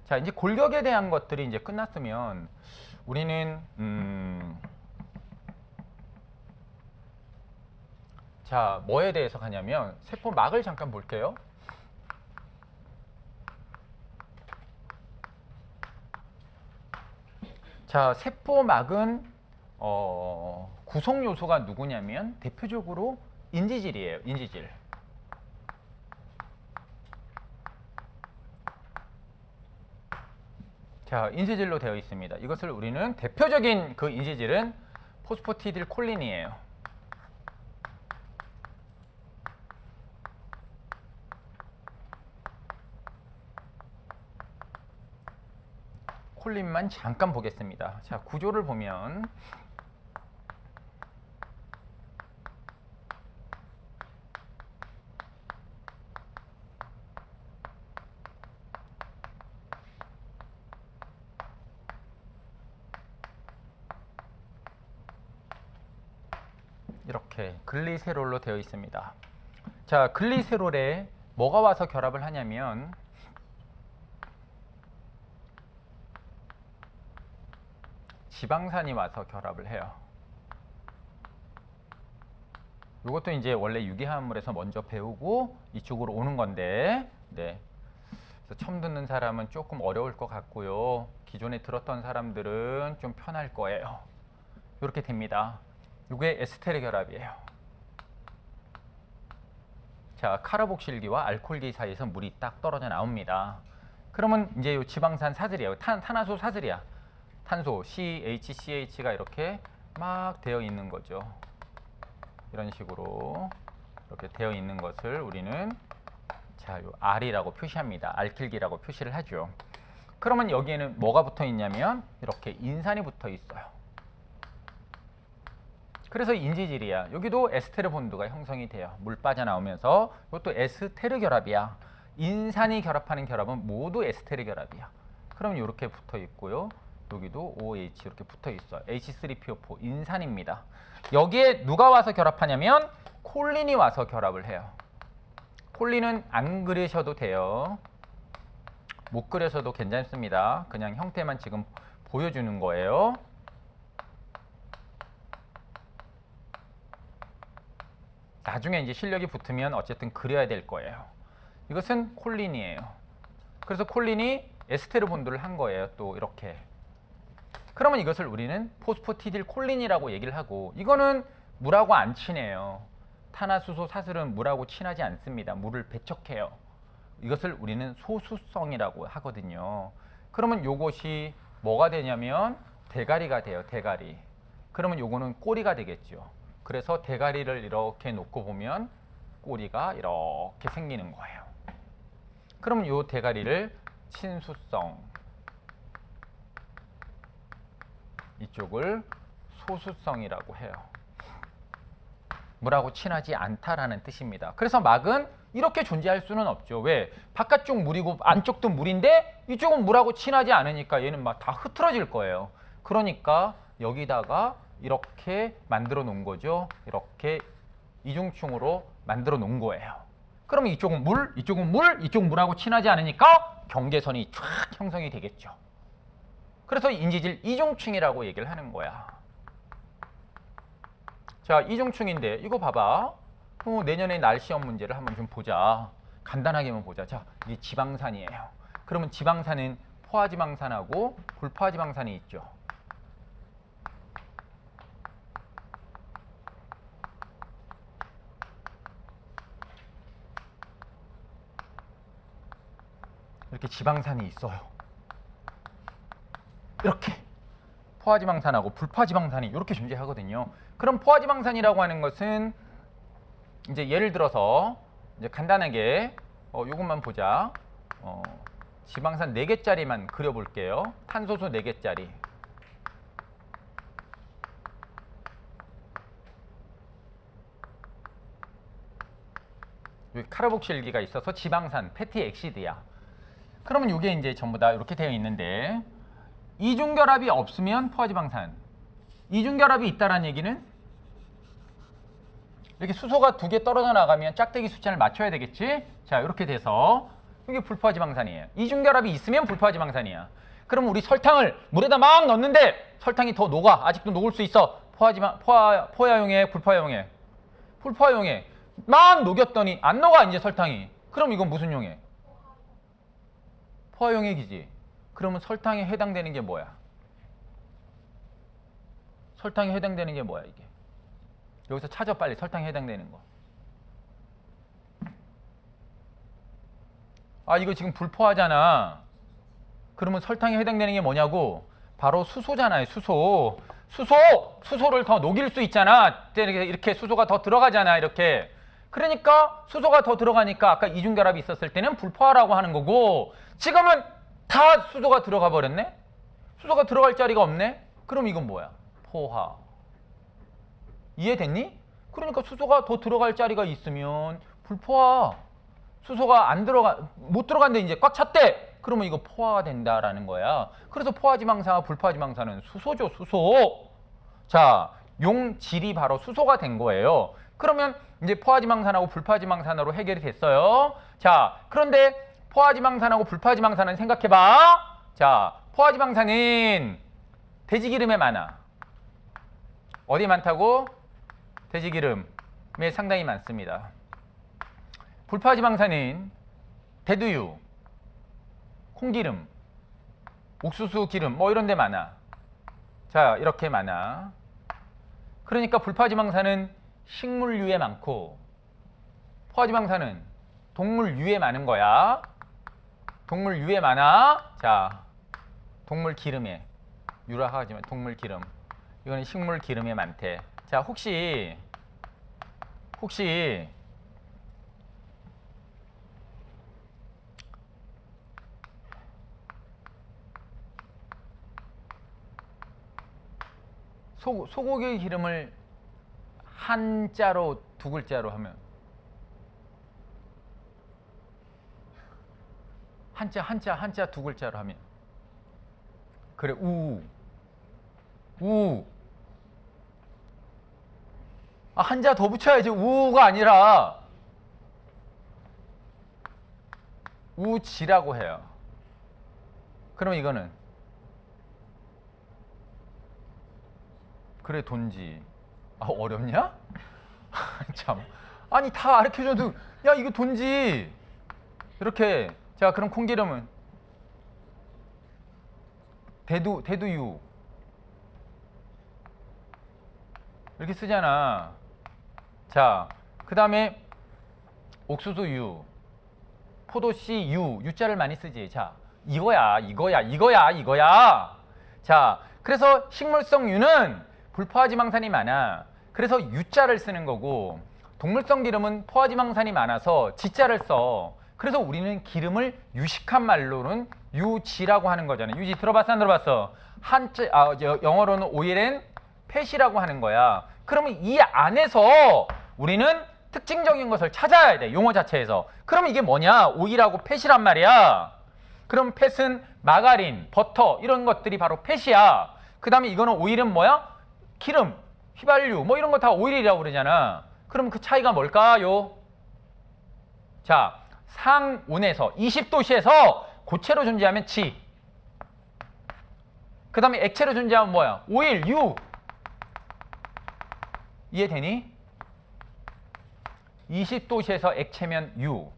자, 이제 골격에 대한 것들이 이제 끝났으면 우리는 자, 뭐에 대해서 가냐면 세포막을 잠깐 볼게요. 자, 세포막은 구성 요소가 누구냐면 대표적으로 인지질이에요. 인지질. 자, 인지질로 되어 있습니다. 이것을 우리는 대표적인 그 인지질은 포스포티딜콜린이에요. 콜린만 잠깐 보겠습니다. 자, 구조를 보면 이렇게 글리세롤로 되어 있습니다. 자, 글리세롤에 뭐가 와서 결합을 하냐면 지방산이 와서 결합을 해요. 이것도 이제 원래 유기화합물에서 먼저 배우고 이쪽으로 오는 건데, 네. 그래서 처음 듣는 사람은 조금 어려울 것 같고요. 기존에 들었던 사람들은 좀 편할 거예요. 이렇게 됩니다. 이게 에스테르 결합이에요. 자, 카르복실기와 알코올기 사이에서 물이 딱 떨어져 나옵니다. 그러면 이제 이 지방산 사슬이에요. 탄화수 사슬이야. 탄소 CHCH가 이렇게 막 되어 있는 거죠. 이런 식으로 이렇게 되어 있는 것을 우리는 자, 요 R이라고 표시합니다. 알킬기라고 표시를 하죠. 그러면 여기에는 뭐가 붙어 있냐면 이렇게 인산이 붙어 있어요. 그래서 인지질이야. 여기도 에스테르 본드가 형성이 돼요. 물 빠져나오면서 이것도 에스테르 결합이야. 인산이 결합하는 결합은 모두 에스테르 결합이야. 그럼 이렇게 붙어 있고요. 여기도 OH 이렇게 붙어 있어요. H3PO4 인산입니다. 여기에 누가 와서 결합하냐면 콜린이 와서 결합을 해요. 콜린은 안 그리셔도 돼요. 못 그려서도 괜찮습니다. 그냥 형태만 지금 보여주는 거예요. 나중에 이제 실력이 붙으면 어쨌든 그려야 될 거예요. 이것은 콜린이에요. 그래서 콜린이 에스테르 본드를 한 거예요. 또 이렇게. 그러면 이것을 우리는 포스포티딜콜린이라고 얘기를 하고, 이거는 물하고 안 친해요. 탄화수소 사슬은 물하고 친하지 않습니다. 물을 배척해요. 이것을 우리는 소수성이라고 하거든요. 그러면 이것이 뭐가 되냐면 대가리가 돼요. 대가리. 그러면 요거는 꼬리가 되겠죠. 그래서 대가리를 이렇게 놓고 보면 꼬리가 이렇게 생기는 거예요. 그러면 이 대가리를 친수성, 이쪽을 소수성이라고 해요. 물하고 친하지 않다라는 뜻입니다. 그래서 막은 이렇게 존재할 수는 없죠. 왜? 바깥쪽 물이고 안쪽도 물인데 이쪽은 물하고 친하지 않으니까 얘는 막 다 흐트러질 거예요. 그러니까 여기다가 이렇게 만들어 놓은 거죠. 이렇게 이중충으로 만들어 놓은 거예요. 그러면 이쪽은 물, 이쪽은 물, 이쪽은 물하고 친하지 않으니까 경계선이 쫙 형성이 되겠죠. 그래서 인지질 이중충이라고 얘기를 하는 거야. 자, 이중충인데 이거 봐봐. 내년에 날 시험 문제를 한번 좀 보자. 간단하게만 보자. 자, 이게 지방산이에요. 그러면 지방산은 포화지방산하고 불포화지방산이 있죠. 이렇게 지방산이 있어요. 이렇게 포화지방산하고 불포화지방산이 이렇게 존재하거든요. 그럼 포화지방산이라고 하는 것은 이제 예를 들어서 이제 간단하게 이것만 보자. 지방산 4개짜리만 그려볼게요. 탄소수 4개짜리. 여기 카르복실기가 있어서 지방산, 패티 엑시드야. 그러면 이게 이제 전부 다 이렇게 되어 있는데 이중결합이 없으면 포화지방산. 이중결합이 있다는 얘기는 이렇게 수소가 2개 떨어져 나가면 짝대기 숫자를 맞춰야 되겠지? 자, 이렇게 돼서 이게 불포화지방산이에요. 이중결합이 있으면 불포화지방산이야. 그럼 우리 설탕을 물에다 막 넣는데 설탕이 더 녹아. 아직도 녹을 수 있어. 포화용액, 불포화용액. 불포화용액. 막 녹였더니 안 녹아 이제 설탕이. 그럼 이건 무슨 용액? 포화용액이지. 그러면 설탕에 해당되는 게 뭐야? 설탕에 해당되는 게 뭐야 이게? 여기서 찾아 빨리 설탕에 해당되는 거. 아 이거 지금 불포화잖아. 그러면 설탕에 해당되는 게 뭐냐고? 바로 수소잖아요. 수소. 수소를 더 녹일 수 있잖아. 이렇게 수소가 더 들어가잖아. 이렇게. 그러니까 수소가 더 들어가니까 아까 이중결합이 있었을 때는 불포화라고 하는 거고 지금은 다 수소가 들어가 버렸네? 수소가 들어갈 자리가 없네? 그럼 이건 뭐야? 포화. 이해됐니? 그러니까 수소가 더 들어갈 자리가 있으면 불포화. 수소가 못 들어간데 이제 꽉 찼대. 그러면 이거 포화가 된다라는 거야. 그래서 포화지방산과 불포화지방산은 수소죠, 수소. 자, 용질이 바로 수소가 된 거예요. 그러면 이제 포화지방산하고 불포화지방산으로 해결이 됐어요. 자, 그런데 포화지방산하고 불포화지방산은 생각해봐. 자, 포화지방산은 돼지기름에 많아. 어디 많다고? 돼지기름에 상당히 많습니다. 불포화지방산은 대두유, 콩기름, 옥수수 기름 뭐 이런 데 많아. 자, 이렇게 많아. 그러니까 불포화지방산은 식물유에 많고 포화지방산은 동물유에 많은 거야. 동물유에 많아. 자, 동물 기름에 유라 하지만 동물 기름. 이거는 식물 기름에 많대. 자, 혹시 소고기 기름을 한자로 두 글자로 하면 한자 두 글자로 하면 그래 한자 더 붙여야지. 우가 아니라 우지라고 해요. 그러면 이거는 그래 돈지. 아 어렵냐? 참. 아니 다 가르쳐줘도 야 이거 돈지. 이렇게. 자 그럼 콩기름은 대두유 이렇게 쓰잖아. 자 그 다음에 옥수수유, 포도씨유, 유자를 많이 쓰지. 자 이거야. 자 그래서 식물성 유는 불포화지방산이 많아. 그래서 유자를 쓰는 거고 동물성 기름은 포화지방산이 많아서 지자를 써. 그래서 우리는 기름을 유식한 말로는 유지라고 하는 거잖아. 유지 들어봤어 안 들어봤어? 영어로는 오일 앤 팻이라고 하는 거야. 그러면 이 안에서 우리는 특징적인 것을 찾아야 돼. 용어 자체에서. 그럼 이게 뭐냐? 오일하고 팻이란 말이야. 그럼 팻은 마가린, 버터 이런 것들이 바로 팻이야. 그 다음에 이거는 오일은 뭐야? 기름, 휘발유 뭐 이런 거 다 오일이라고 그러잖아. 그럼 그 차이가 뭘까요? 자, 상온에서 20도씨에서 고체로 존재하면 지. 그 다음에 액체로 존재하면 뭐야? 오일, 유. 이해되니? 20도씨에서 액체면 유,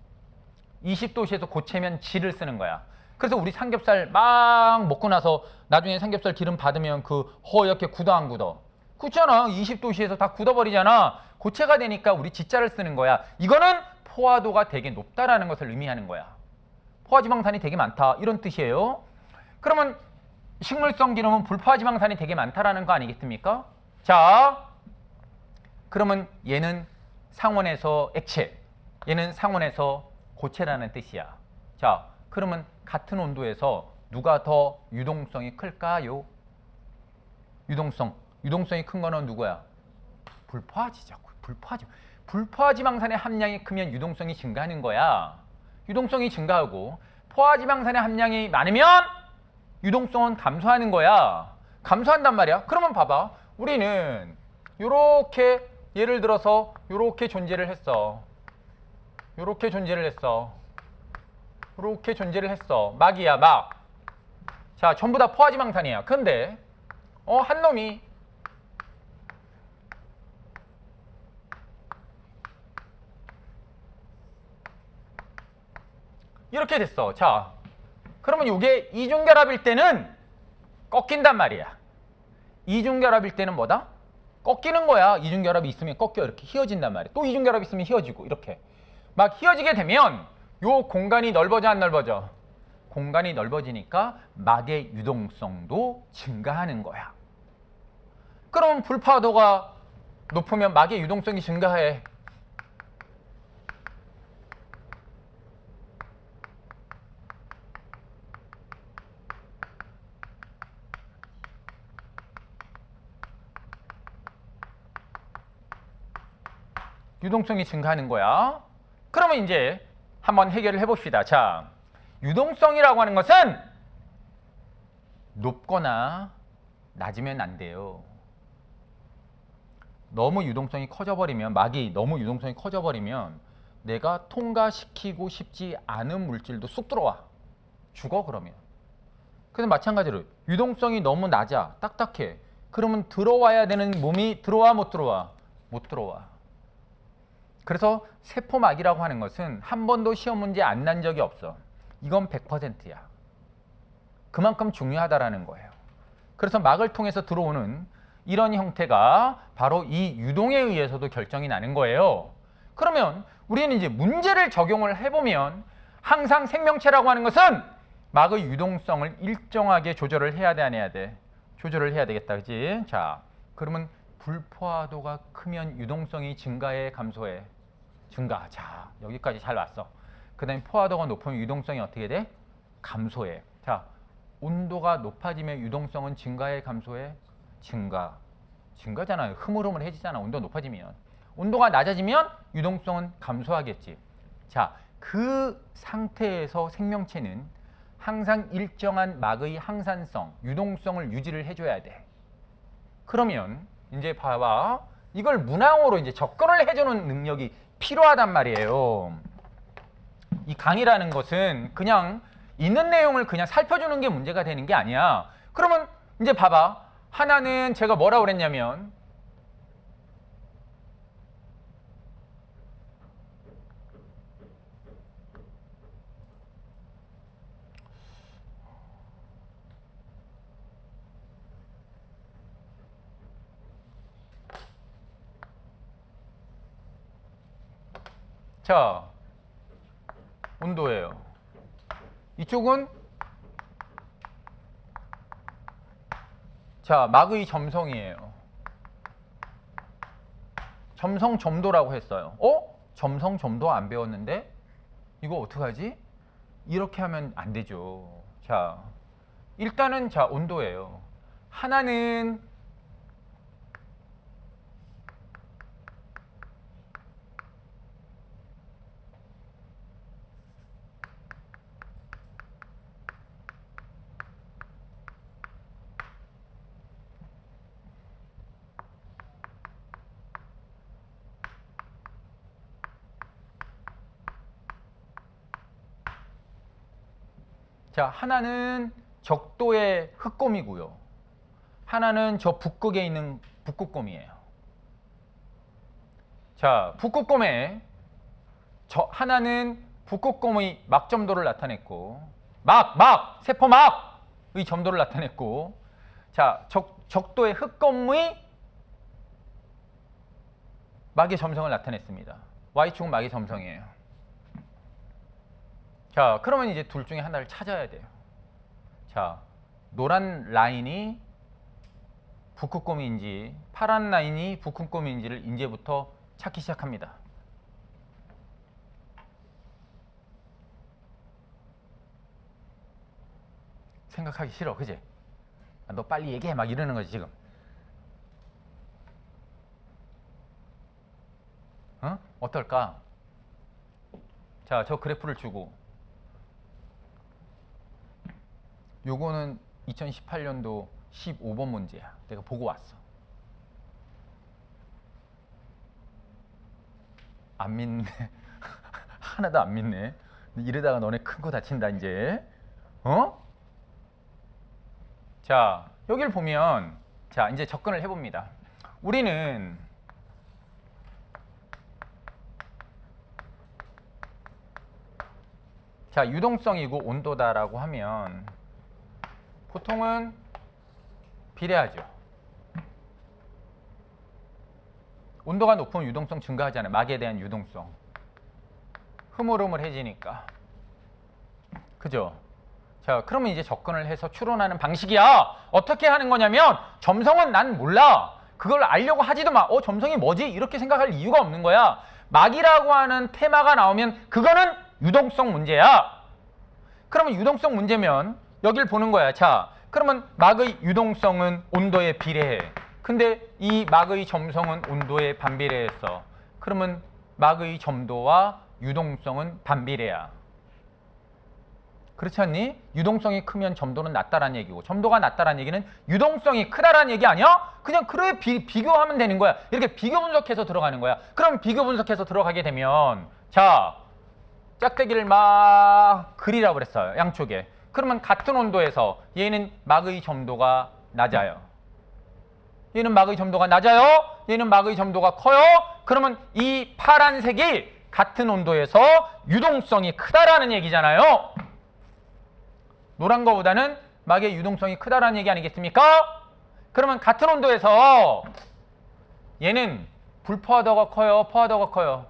20도씨에서 고체면 지를 쓰는 거야. 그래서 우리 삼겹살 막 먹고 나서 나중에 삼겹살 기름 받으면 그 허옇게 굳어 안 굳어? 굳잖아. 20도씨에서 다 굳어버리잖아. 고체가 되니까 우리 지자를 쓰는 거야. 이거는 포화도가 되게 높다라는 것을 의미하는 거야. 포화지방산이 되게 많다 이런 뜻이에요. 그러면 식물성 기름은 불포화지방산이 되게 많다라는 거 아니겠습니까? 자, 그러면 얘는 상온에서 액체, 얘는 상온에서 고체라는 뜻이야. 자, 그러면 같은 온도에서 누가 더 유동성이 클까요? 유동성이 큰 거는 누구야? 불포화지자고. 불포화지방산의 함량이 크면 유동성이 증가하는 거야. 유동성이 증가하고 포화지방산의 함량이 많으면 유동성은 감소하는 거야. 감소한단 말이야. 그러면 봐봐. 우리는 요렇게 예를 들어서 요렇게 존재를 했어. 이렇게 존재를 했어. 막이야, 막. 자, 전부 다 포화지방산이야. 근데 한 놈이 이렇게 됐어. 자, 그러면 이게 이중결합일 때는 꺾인단 말이야. 이중결합일 때는 뭐다? 꺾이는 거야. 이중결합이 있으면 꺾여. 이렇게 휘어진단 말이야. 또 이중결합이 있으면 휘어지고 이렇게. 막 휘어지게 되면 요 공간이 넓어져 안 넓어져? 공간이 넓어지니까 막의 유동성도 증가하는 거야. 그럼 불파도가 높으면 막의 유동성이 증가해. 유동성이 증가하는 거야. 그러면 이제 한번 해결을 해봅시다. 자, 유동성이라고 하는 것은 높거나 낮으면 안 돼요. 너무 유동성이 커져버리면, 막이 너무 유동성이 커져버리면 내가 통과시키고 싶지 않은 물질도 쑥 들어와. 죽어 그러면. 그래서 마찬가지로 유동성이 너무 낮아, 딱딱해. 그러면 들어와야 되는 몸이 들어와 못 들어와? 못 들어와. 그래서 세포막이라고 하는 것은 한 번도 시험 문제 안 난 적이 없어. 이건 100%야. 그만큼 중요하다라는 거예요. 그래서 막을 통해서 들어오는 이런 형태가 바로 이 유동에 의해서도 결정이 나는 거예요. 그러면 우리는 이제 문제를 적용을 해보면 항상 생명체라고 하는 것은 막의 유동성을 일정하게 조절을 해야 돼, 안 해야 돼? 조절을 해야 되겠다, 그지? 자, 그러면 불포화도가 크면 유동성이 증가해, 감소해? 증가. 자, 여기까지 잘 왔어. 그 다음에 포화도가 높으면 유동성이 어떻게 돼? 감소해. 자, 온도가 높아지면 유동성은 증가해, 감소해? 증가. 증가잖아요. 흐물흐물해지잖아. 온도가 높아지면. 온도가 낮아지면 유동성은 감소하겠지. 자, 그 상태에서 생명체는 항상 일정한 막의 항산성, 유동성을 유지를 해줘야 돼. 그러면 이제 봐봐. 이걸 문항으로 이제 접근을 해주는 능력이 필요하단 말이에요. 이 강의라는 것은 그냥 있는 내용을 그냥 살펴주는 게 문제가 되는 게 아니야. 그러면 이제 봐봐. 하나는 제가 뭐라고 그랬냐면 자, 온도예요. 이쪽은 자, 막의 점성이에요. 점성 점도라고 했어요. 점성 점도 안 배웠는데 이거 어떡하지? 이렇게 하면 안 되죠. 자, 일단은 자, 온도예요. 하나는 자, 하나는 적도의 흑곰이고요. 하나는 저 북극에 있는 북극곰이에요. 자, 북극곰에 하나는 북극곰의 막점도를 나타냈고 세포막의 점도를 나타냈고 자, 적도의 흑곰의 막의 점성을 나타냈습니다. Y축은 막의 점성이에요. 자, 그러면 이제 둘 중에 하나를 찾아야 돼요. 자, 노란 라인이 북극곰인지 파란 라인이 북극곰인지를 이제부터 찾기 시작합니다. 생각하기 싫어, 그지? 너 빨리 얘기해 막 이러는 거지 지금. 어떨까? 자, 저 그래프를 주고 요거는 2018년도 15번 문제야. 내가 보고 왔어. 안 믿네. 하나도 안 믿네. 이러다가 너네 큰 거 다친다 이제. 어? 자, 여기를 보면 자, 이제 접근을 해봅니다. 우리는 자, 유동성이고 온도다라고 하면 보통은 비례하죠. 온도가 높으면 유동성 증가하잖아요. 막에 대한 유동성. 흐물흐물해지니까. 그죠? 자, 그러면 이제 접근을 해서 추론하는 방식이야. 어떻게 하는 거냐면 점성은 난 몰라. 그걸 알려고 하지도 마. 점성이 뭐지? 이렇게 생각할 이유가 없는 거야. 막이라고 하는 테마가 나오면 그거는 유동성 문제야. 그러면 유동성 문제면 여길 보는 거야. 자, 그러면 막의 유동성은 온도에 비례해. 근데 이 막의 점성은 온도에 반비례했어. 그러면 막의 점도와 유동성은 반비례야. 그렇지 않니? 유동성이 크면 점도는 낮다라는 얘기고 점도가 낮다라는 얘기는 유동성이 크다라는 얘기 아니야? 그냥 그래 비교하면 되는 거야. 이렇게 비교 분석해서 들어가는 거야. 그럼 비교 분석해서 들어가게 되면 자, 짝대기를 막 그리라고 그랬어요. 양쪽에. 그러면 같은 온도에서 얘는 막의 점도가 낮아요. 얘는 막의 점도가 낮아요. 얘는 막의 점도가 커요. 그러면 이 파란색이 같은 온도에서 유동성이 크다라는 얘기잖아요. 노란 거보다는 막의 유동성이 크다라는 얘기 아니겠습니까? 그러면 같은 온도에서 얘는 불포화도가 커요, 포화도가 커요.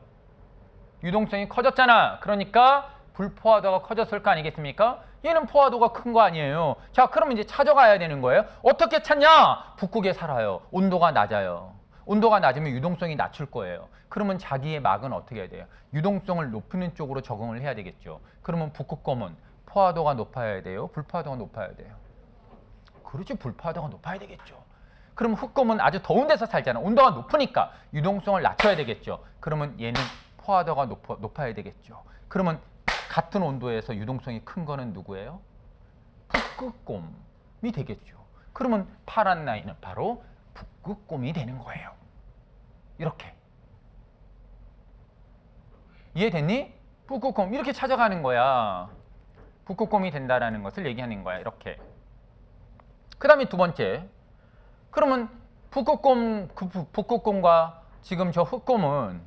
유동성이 커졌잖아. 그러니까 불포화도가 커졌을 거 아니겠습니까? 얘는 포화도가 큰 거 아니에요. 자, 그럼 이제 찾아가야 되는 거예요. 어떻게 찾냐? 북극에 살아요. 온도가 낮아요. 온도가 낮으면 유동성이 낮출 거예요. 그러면 자기의 막은 어떻게 해야 돼요? 유동성을 높이는 쪽으로 적응을 해야 되겠죠. 그러면 북극곰은 포화도가 높아야 돼요? 불포화도가 높아야 돼요? 그렇지, 불포화도가 높아야 되겠죠. 그럼 흑곰은 아주 더운 데서 살잖아. 온도가 높으니까 유동성을 낮춰야 되겠죠. 그러면 얘는 포화도가 높아야 되겠죠. 그러면 같은 온도에서 유동성이 큰 거는 누구예요? 북극곰이 되겠죠. 그러면 파란 라인은 바로 북극곰이 되는 거예요. 이렇게. 이해됐니? 북극곰 이렇게 찾아가는 거야. 북극곰이 된다라는 것을 얘기하는 거야. 이렇게. 그 다음에 두 번째. 그러면 북극곰과 지금 저 흑곰은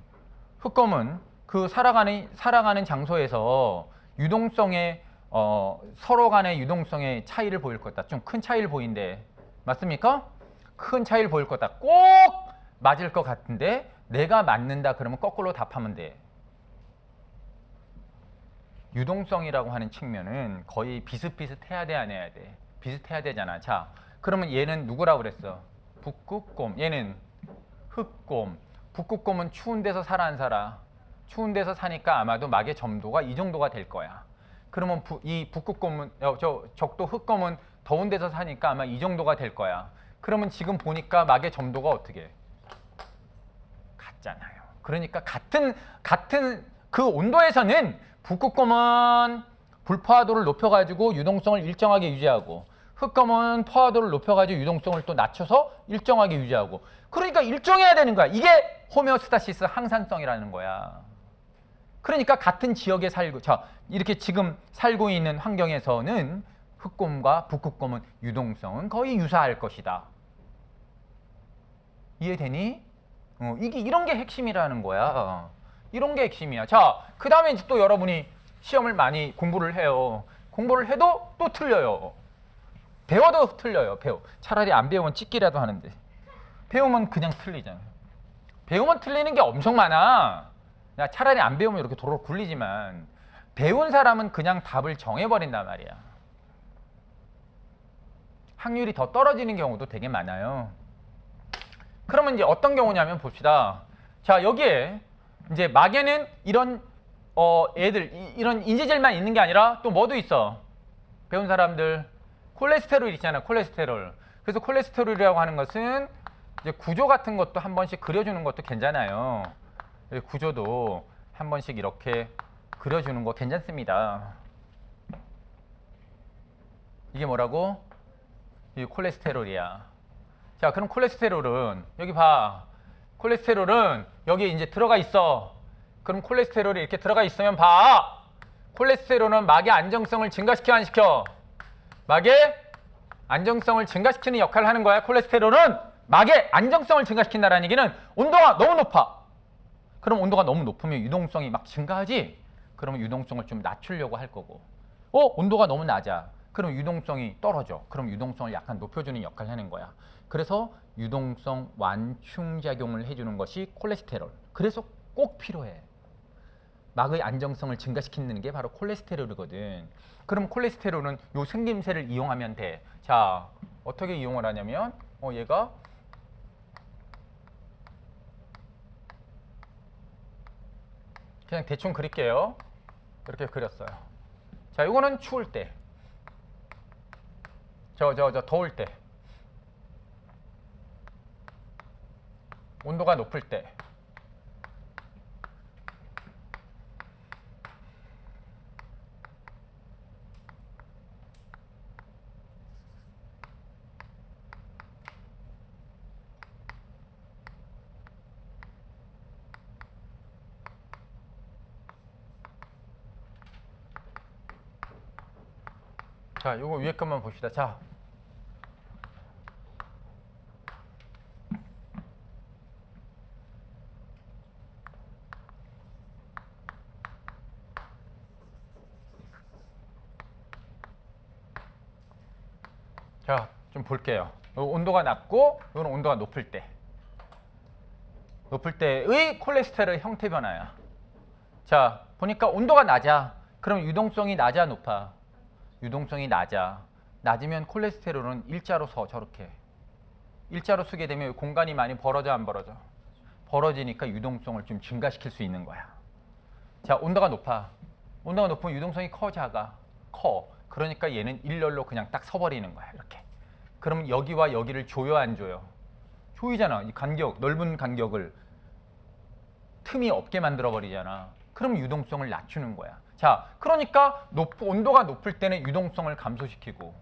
그 살아가는 장소에서 유동성의 서로 간의 유동성의 차이를 보일 거다. 좀 큰 차이를 보인대. 맞습니까? 큰 차이를 보일 거다. 꼭 맞을 것 같은데 내가 맞는다 그러면 거꾸로 답하면 돼. 유동성이라고 하는 측면은 거의 비슷비슷해야 돼, 안 해야 돼? 비슷해야 되잖아. 자, 그러면 얘는 누구라고 그랬어? 북극곰. 얘는 흑곰. 북극곰은 추운 데서 살아 안 살아? 추운 데서 사니까 아마도 막의 점도가 이 정도가 될 거야. 그러면 이 북극곰은 적도 흑곰은 더운 데서 사니까 아마 이 정도가 될 거야. 그러면 지금 보니까 막의 점도가 어떻게? 같잖아요. 그러니까 같은 그 온도에서는 북극곰은 불포화도를 높여가지고 유동성을 일정하게 유지하고 흑곰은 포화도를 높여가지고 유동성을 또 낮춰서 일정하게 유지하고 그러니까 일정해야 되는 거야. 이게 호메오스타시스 항산성이라는 거야. 그러니까 같은 지역에 이렇게 지금 살고 있는 환경에서는 흑곰과 북극곰은 유동성은 거의 유사할 것이다. 이해되니? 이런 게 핵심이라는 거야. 이런 게 핵심이야. 자, 그 다음에 또 여러분이 시험을 많이 공부를 해요. 공부를 해도 또 틀려요. 배워도 틀려요. 차라리 안 배우면 찍기라도 하는데. 배우면 그냥 틀리잖아요. 배우면 틀리는 게 엄청 많아. 차라리 안 배우면 이렇게 도로 굴리지만 배운 사람은 그냥 답을 정해버린단 말이야. 확률이 더 떨어지는 경우도 되게 많아요. 그러면 이제 어떤 경우냐면 봅시다. 자, 여기에 이제 막에는 이런 이런 인지질만 있는 게 아니라 또 뭐도 있어. 배운 사람들 콜레스테롤 있잖아. 콜레스테롤. 그래서 콜레스테롤이라고 하는 것은 이제 구조 같은 것도 한 번씩 그려주는 것도 괜찮아요. 구조도 한 번씩 이렇게 그려주는 거 괜찮습니다. 이게 뭐라고? 이 콜레스테롤이야. 자, 그럼 콜레스테롤은 여기 봐. 콜레스테롤은 여기 이제 들어가 있어. 그럼 콜레스테롤이 이렇게 들어가 있으면 봐. 콜레스테롤은 막의 안정성을 증가시켜 안 시켜? 막의 안정성을 증가시키는 역할을 하는 거야. 콜레스테롤은 막의 안정성을 증가시킨다는 얘기는 온도가 너무 높아. 그럼 온도가 너무 높으면 유동성이 막 증가하지? 그러면 유동성을 좀 낮추려고 할 거고. 온도가 너무 낮아. 그럼 유동성이 떨어져. 그럼 유동성을 약간 높여주는 역할을 하는 거야. 그래서 유동성 완충작용을 해주는 것이 콜레스테롤. 그래서 꼭 필요해. 막의 안정성을 증가시키는 게 바로 콜레스테롤이거든. 그럼 콜레스테롤은 요 생김새를 이용하면 돼. 자, 어떻게 이용을 하냐면 얘가 그냥 대충 그릴게요. 이렇게 그렸어요. 자, 이거는 추울 때. 더울 때. 온도가 높을 때. 자, 요거 위에 것만 봅시다. 자. 자, 좀 볼게요. 온도가 낮고 이거는 온도가 높을 때. 높을 때의 콜레스테롤 형태 변화야. 자, 보니까 온도가 낮아. 그럼 유동성이 낮아, 높아? 유동성이 낮아. 낮으면 콜레스테롤은 일자로 서, 저렇게. 일자로 서게 되면 공간이 많이 벌어져, 안 벌어져? 벌어지니까 유동성을 좀 증가시킬 수 있는 거야. 자, 온도가 높아. 온도가 높으면 유동성이 커, 작아? 커. 그러니까 얘는 일렬로 그냥 딱 서버리는 거야, 이렇게. 그러면 여기와 여기를 조여, 안 조여? 조이잖아. 이 간격, 넓은 간격을 틈이 없게 만들어 버리잖아. 그럼 유동성을 낮추는 거야. 자, 그러니까 온도가 높을 때는 유동성을 감소시키고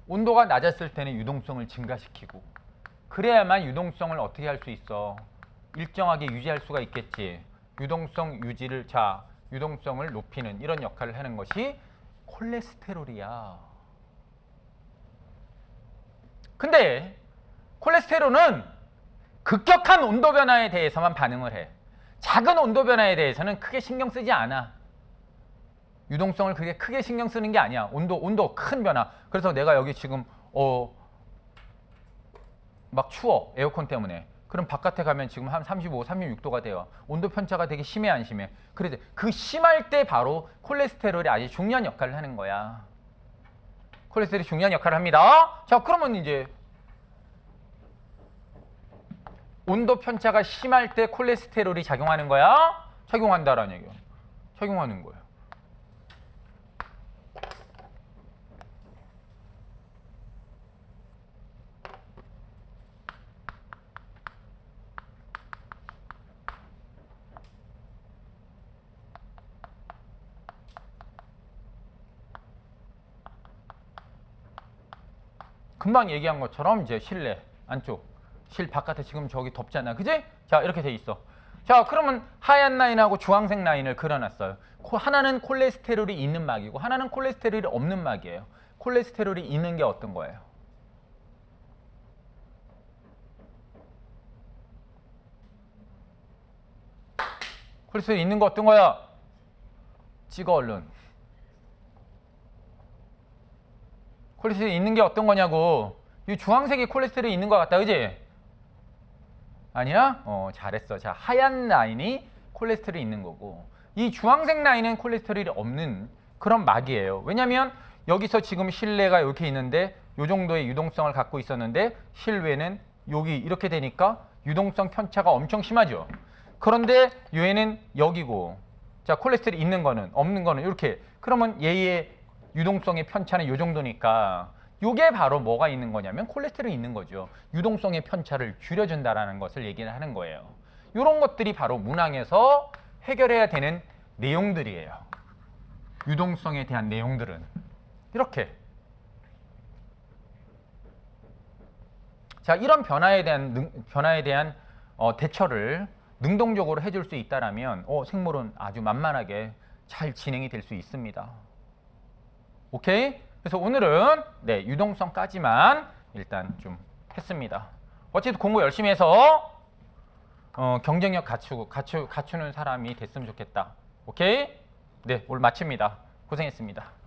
온도가 낮았을 때는 유동성을 증가시키고 그래야만 유동성을 어떻게 할 수 있어? 일정하게 유지할 수가 있겠지. 유동성 유지를, 자, 유동성을 높이는 이런 역할을 하는 것이 콜레스테롤이야. 근데 콜레스테롤은 급격한 온도 변화에 대해서만 반응을 해. 작은 온도 변화에 대해서는 크게 신경 쓰지 않아. 유동성을 그게 크게 신경 쓰는 게 아니야. 온도 큰 변화. 그래서 내가 여기 지금 막 추워. 에어컨 때문에. 그럼 바깥에 가면 지금 한 35, 36도가 돼요. 온도 편차가 되게 심해, 안 심해? 그래서 그 심할 때 바로 콜레스테롤이 아주 중요한 역할을 하는 거야. 콜레스테롤이 중요한 역할을 합니다. 자, 그러면 이제 온도 편차가 심할 때 콜레스테롤이 작용하는 거야? 작용한다라는 얘기야. 작용하는 거예요. 금방 얘기한 것처럼 이제 실내 안쪽, 실 바깥에 지금 저기 덥잖아, 그지? 자, 이렇게 돼 있어. 자, 그러면 하얀 라인하고 주황색 라인을 그려놨어요. 하나는 콜레스테롤이 있는 막이고 하나는 콜레스테롤이 없는 막이에요. 콜레스테롤이 있는 게 어떤 거예요? 콜레스테롤이 있는 거 어떤 거야? 찍어 얼른. 콜레스테롤이 있는 게 어떤 거냐고. 이 주황색이 콜레스테롤이 있는 것 같다, 그지? 아니야? 잘했어. 자, 하얀 라인이 콜레스테롤이 있는 거고 이 주황색 라인은 콜레스테롤이 없는 그런 막이에요. 왜냐면 여기서 지금 실내가 이렇게 있는데 이 정도의 유동성을 갖고 있었는데 실외는 여기 이렇게 되니까 유동성 편차가 엄청 심하죠. 그런데 얘는 여기고, 자, 콜레스테롤이 있는 거는 없는 거는 이렇게. 그러면 얘의 유동성의 편차는 이 정도니까 이게 바로 뭐가 있는 거냐면 콜레스테롤이 있는 거죠. 유동성의 편차를 줄여준다라는 것을 얘기를 하는 거예요. 이런 것들이 바로 문항에서 해결해야 되는 내용들이에요. 유동성에 대한 내용들은 이렇게. 자, 이런 변화에 대한 대처를 능동적으로 해줄 수 있다라면 생물은 아주 만만하게 잘 진행이 될 수 있습니다. 오케이? 그래서 오늘은 네, 유동성까지만 일단 좀 했습니다. 어쨌든 공부 열심히 해서 경쟁력 갖추는 사람이 됐으면 좋겠다. 오케이? 네, 오늘 마칩니다. 고생했습니다.